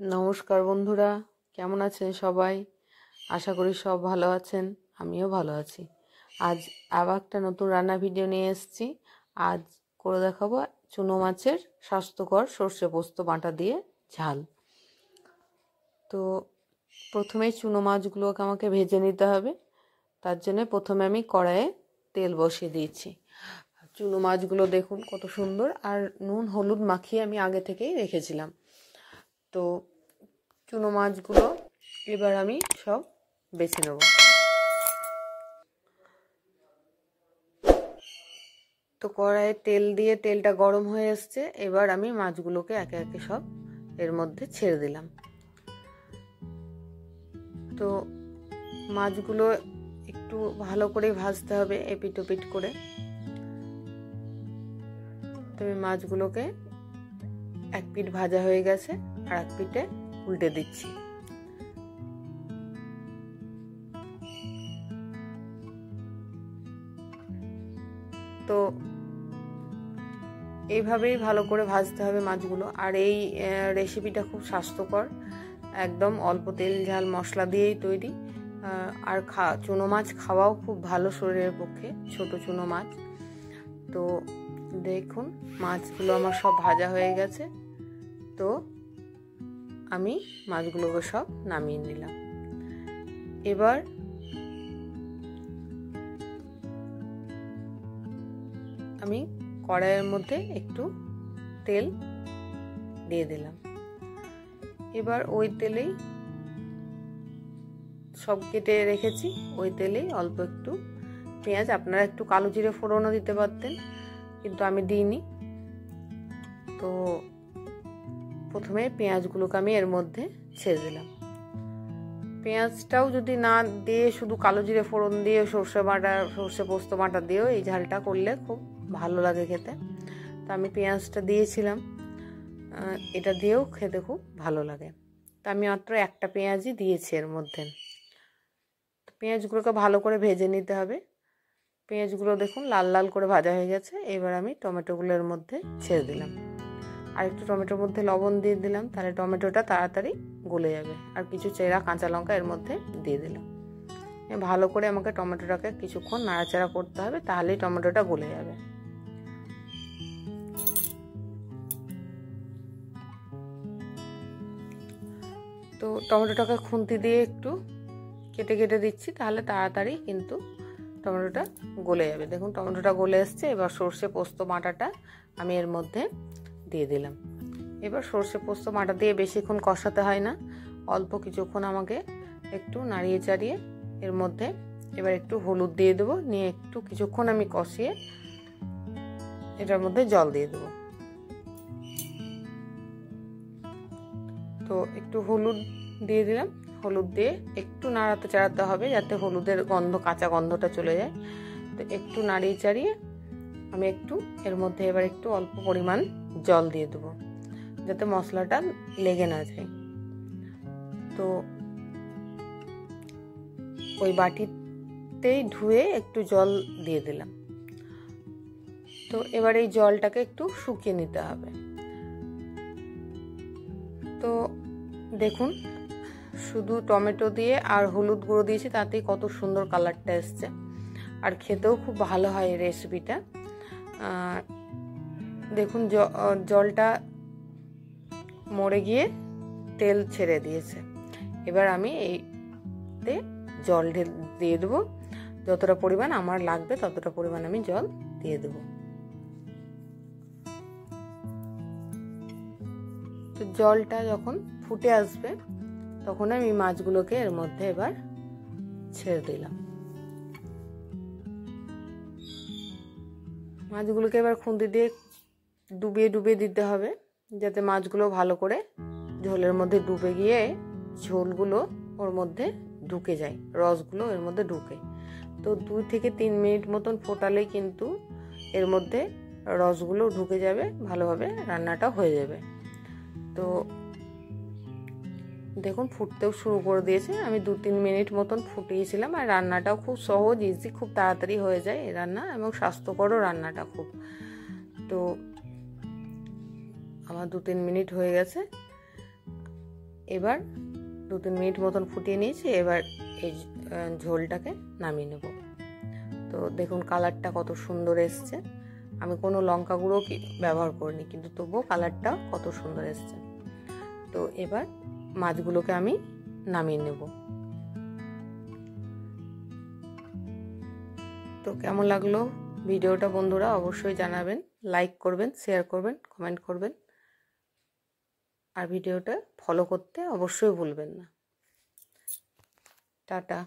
নমস্কার বন্ধুরা, কেমন আছেন সবাই? আশা করি সব ভালো আছেন, আমিও ভালো আছি। আজ আবার একটা নতুন রান্না ভিডিও নিয়ে এসেছি। আজ করে দেখাবো চুনো মাছের স্বাস্থ্যকর সর্ষে পোস্ত বাটা দিয়ে ঝাল। তো প্রথমেই চুনো মাছগুলোকে আমাকে ভেজে নিতে হবে। তার জন্য প্রথমে আমি কড়াইয়ে তেল বসিয়ে দিয়েছি। চুনো মাছগুলো দেখুন কত সুন্দর, আর নুন হলুদ মাখিয়ে আমি আগে থেকেই রেখেছিলাম। তো চুনো মাছগুলো এবার আমি সব বেছে নেব। তো কড়াইয়ে তেল দিয়ে তেলটা গরম হয়ে এসছে, এবার আমি মাছগুলোকে একে একে সব এর মধ্যে ছেড়ে দিলাম। তো মাছগুলো একটু ভালো করে ভাজতে হবে, এপিট ওপিট করে। তো আমি মাছগুলোকে এক পিঠ ভাজা হয়ে গেছে, আর এক পিঠে উল্টে দিচ্ছি। তো এইভাবেই ভালো করে ভাজতে হবে মাছগুলো। আর এই রেসিপিটা খুব স্বাস্থ্যকর, একদম অল্প তেল ঝাল মশলা দিয়েই তৈরি। আর চুনো মাছ খাওয়াও খুব ভালো শরীরের পক্ষে, ছোট চুনো মাছ। তো দেখুন মাছগুলো আমার সব ভাজা হয়ে গেছে। তো আমি মাছগুলোকে সব নামিয়ে নিলাম। এবার আমি কড়াইয়ের মধ্যে একটু তেল দিয়ে দিলাম। এবার ওই তেলেই সব কেটে রেখেছি, ওই তেলেই অল্প একটু পেঁয়াজ, আপনারা একটু কালো জিরে ফোড়নও দিতে পারতেন, কিন্তু আমি দিইনি। তো প্রথমে পেঁয়াজগুলোকে আমি এর মধ্যে ছেড়ে দিলাম। পেঁয়াজটাও যদি না দিয়ে শুধু কালো জিরে ফোড়ন দিয়ে সর্ষে পোস্ত বাটা দিয়েও এই ঝালটা করলে খুব ভালো লাগে খেতে। তো আমি পেঁয়াজটা দিয়েছিলাম, এটা দিয়েও খেতে খুব ভালো লাগে। তো আমি মাত্র একটা পেঁয়াজই দিয়েছি এর মধ্যে। পেঁয়াজগুলোকে ভালো করে ভেজে নিতে হবে। পেঁয়াজগুলো দেখুন লাল লাল করে ভাজা হয়ে গেছে। এবার আমি টমেটোগুলোর মধ্যে ছেড়ে দিলাম, আর একটু টমেটোর মধ্যে লবণ দিয়ে দিলাম, তাহলে টমেটোটা তাড়াতাড়ি গলে যাবে। আর কিছু চেরা কাঁচা লঙ্কা এর মধ্যে দিয়ে দিলাম। ভালো করে আমাকে টমেটোটাকে কিছুক্ষণ নাড়াচাড়া করতে হবে, তাহলেই টমেটোটা গলে যাবে। তো টমেটোটাকে খুন্তি দিয়ে একটু কেটে কেটে দিচ্ছি, তাহলে তাড়াতাড়ি কিন্তু টমেটোটা গলে যাবে। দেখুন টমেটোটা গলে এসছে। এবার সর্ষে পোস্ত বাটাটা আমি এর মধ্যে দিয়ে দিলাম। এবার সর্ষে পোস্ত বাটা দিয়ে বেশিক্ষণ কষাতে হয় না, অল্প কিছুক্ষণ আমাকে একটু নাড়িয়ে চাড়িয়ে এর মধ্যে এবার একটু হলুদ দিয়ে দেবো, নিয়ে একটু কিছুক্ষণ আমি কষিয়ে এটার মধ্যে জল দিয়ে দেবো। তো একটু হলুদ দিয়ে দিলাম, হলুদ দিয়ে একটু নাড়াতে চাড়াতে হবে যাতে হলুদের কাঁচা গন্ধটা চলে যায়। তো একটু নাড়িয়ে চাড়িয়ে আমি একটু এর মধ্যে এবার একটু অল্প পরিমাণ জল দিয়ে দেবো, যাতে মশলাটা লেগে না যায়। তো ওই বাটিতেই ধুয়ে একটু জল দিয়ে দিলাম। তো এবার এই জলটাকে একটু শুকিয়ে নিতে হবে। তো দেখুন শুধু টমেটো দিয়ে আর হলুদ গুঁড়ো দিয়েছি, তাতেই কত সুন্দর কালারটা এসছে, আর খেতেও খুব ভালো হয় এই রেসিপিটা। দেখুন জলটা মরে গিয়ে তেল ছেড়ে দিয়েছে। এবার আমি এইতে জল দিয়ে দেবো, যতটা পরিমাণ আমার লাগবে ততটা পরিমাণ আমি জল দিয়ে দেবো। তো জলটা যখন ফুটে আসবে তখন আমি মাছগুলোকে এর মধ্যে এবার ছেড়ে দিলাম। মাছগুলোকে এবার খুন্তি দিয়ে ডুবিয়ে ডুবিয়ে দিতে হবে, যাতে মাছগুলো ভালো করে ঝোলের মধ্যে ডুবে গিয়ে ঝোলগুলো ওর মধ্যে ঢুকে যায়, রসগুলো এর মধ্যে ঢুকে। তো 2 থেকে 3 মিনিট মতন ফোটালেই কিন্তু এর মধ্যে রসগুলো ঢুকে যাবে, ভালোভাবে রান্নাটা হয়ে যাবে। তো দেখুন ফুটতেও শুরু করে দিয়েছে। আমি 2-3 মিনিট মতন ফুটিয়েছিলাম, আর রান্নাটাও খুব সহজ, ইজি, খুব তাড়াতাড়ি হয়ে যায় এই রান্না, এবং স্বাস্থ্যকরও রান্নাটা খুব। তো আমার 2-3 মিনিট হয়ে গেছে। এবার 2-3 মিনিট মতন ফুটিয়ে নিয়েছি। এবার এই ঝোলটাকে নামিয়ে নেব। তো দেখুন কালারটা কত সুন্দর এসছে। আমি কোনো লঙ্কা গুঁড়ো ব্যবহার করিনি, কিন্তু তবুও কালারটা কত সুন্দর এসছে। তো এবার মাছগুলোকে আমি নামিয়ে নেব। তো কেমন লাগলো ভিডিওটা বন্ধুরা অবশ্যই জানাবেন, লাইক করবেন, শেয়ার করবেন, কমেন্ট করবেন, আর ভিডিওটা ফলো করতে অবশ্যই ভুলবেন না। টাটা।